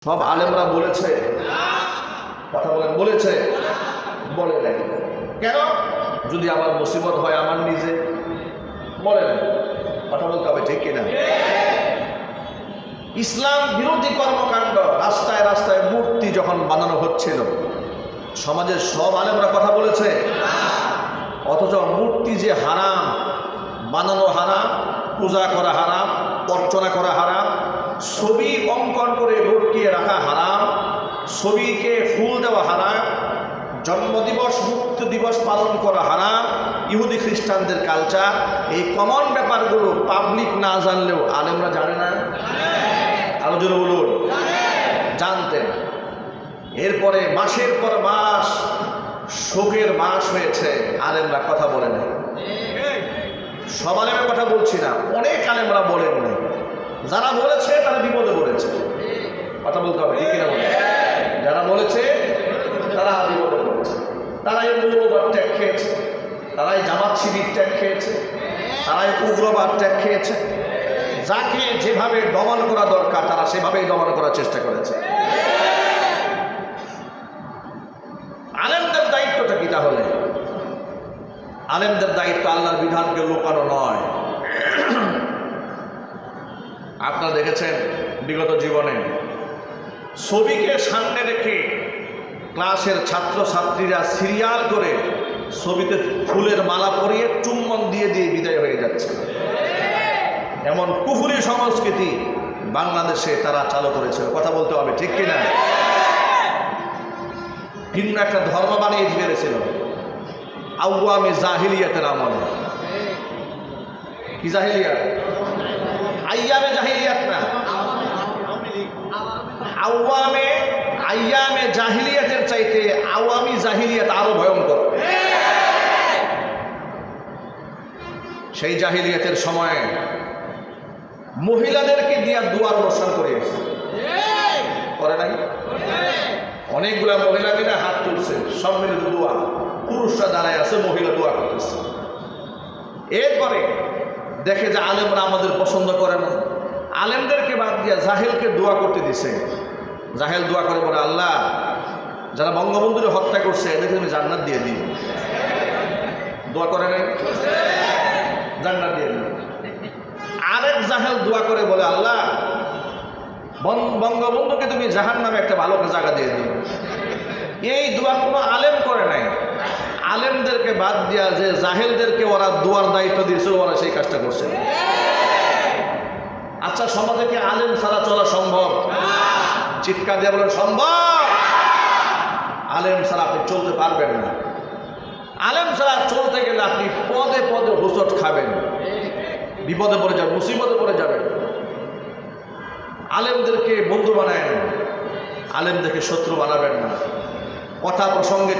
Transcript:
সব আলেমরা বলেছে, কথা বলেন, বলেছে, বলে নাই। কেন? যদি আমার মুসিবত হয় আমার নিজে, বলে নাই। কথা বলতে হবে, ঠিক কিনা? ইসলাম বিরোধী কর্মকাণ্ড, রাস্তায় রাস্তায় মূর্তি যখন বানানো হচ্ছিল, সমাজের সব আলেমরা কথা বলেছে। অথচ মূর্তি যে হারাম, বানানো হারাম, পূজা করা হারাম, অর্চনা করা হারাম, ছবি অঙ্কন করে লটকিয়ে রাখা হারাম, ছবিকে ফুল দেওয়া হারাম, জন্মদিবস মুক্তি দিবস পালন করা হারাম, ইহুদি খ্রিস্টানদের কালচার, এই কমন ব্যাপারগুলো পাবলিক না জানলেও আলেমরা জানে না? আরো জোরে বলুন, জানতেন। এরপরে মাসের পর মাস শোকের মাস হয়েছে, আলেমরা কথা বলে নাই। সব আলেমের কথা বলছি না, অনেক আলেমরা বলেন নাই। যারা বলেছে তারা বিপদে পড়েছে, কথা বলতে হবে, ঠিক কিনা বলে? যারা বলেছে তারা বিপদে পড়েছে। তারাই মৌলবাদ ত্যাগ খেয়েছে, তারাই জামাত শিবির ত্যাগ খেয়েছে, তারাই উগ্রবাদ ত্যাগ খেয়েছে। যাকে যেভাবে দমন করা দরকার তারা সেভাবেই দমন করার চেষ্টা করেছে। আলেমদের দায়িত্বটা কি তাহলে? আলেমদের দায়িত্ব আল্লাহর বিধানকে লুকানো নয়। আপনারা দেখেছেন বিগত জীবনে ছবিকে সামনে রেখে ক্লাসের ছাত্রছাত্রীরা সিরিয়াল করে ছবিতে ফুলের মালা পরিয়ে চুম্বন দিয়ে দিয়ে বিদায় হয়ে যাচ্ছে। এমন কুফরি সংস্কৃতি বাংলাদেশে তারা চালু করেছে, কথা বলতে হবে, ঠিক কিনা? ভিন্ন একটা ধর্ম বানিয়ে ফেলেছিল আওয়ামে জাহিলিয়াতের আমলে। কি জাহিলিয়াত? আইয়ামে জাহিলিয়াত না, আইয়ামে জাহিলিয়াতের চাইতে আওয়ামী জাহিলিয়াত আরো ভয়ঙ্কর। সেই জাহিলিয়াতের সময় মহিলাদেরকে দিয়ে দুয়ার অনুষ্ঠান করিয়েছে, করে নাই? অনেকগুলা মহিলা মিলে হাত তুলছে, সব মিলে দোয়া, পুরুষরা দাঁড়ায় আছে, মহিলা দোয়া করতেছে। এরপরে দেখে যে আলেমরা আমাদের পছন্দ করে না, আলেমদেরকে বাদ দিয়া জাহেলকে দোয়া করতে দিছে। জাহেল দোয়া করে বলে, আল্লাহ যারা বঙ্গবন্ধুকে হত্যা করছে এদেরকে তুমি জান্নাত দিয়ে দিই। দোয়া করে নাই? জান্নাত দিয়ে দিই। আরেক জাহেল দোয়া করে বলে, আল্লাহ বঙ্গবন্ধুকে তুমি জাহান্নামে একটা ভালো জায়গা দিয়ে দিও। এই দোয়া কোনো আলেম করে নাই, আলেমদেরকে বাদ দিয়া যে জাহেলদেরকে ওরা দোয়ার দায়িত্ব দিয়েছে ওরা সেই কাজটা করছে। আচ্ছা, সমাজে কি আলেম ছাড়া চলা সম্ভব? চিৎকার দিয়ে বলেন সম্ভব। আলেম ছাড়া আপনি চলতে পারবেন না। আলেম ছাড়া চলতে গেলে আপনি পদে পদে হোঁচট খাবেন, বিপদে পড়ে যাবেন, মুসিবতে পড়ে যাবেন। আলেমদেরকে বন্ধু বানায় না, আলেমদেরকে শত্রু বানাবেন না। কথা প্রসঙ্গে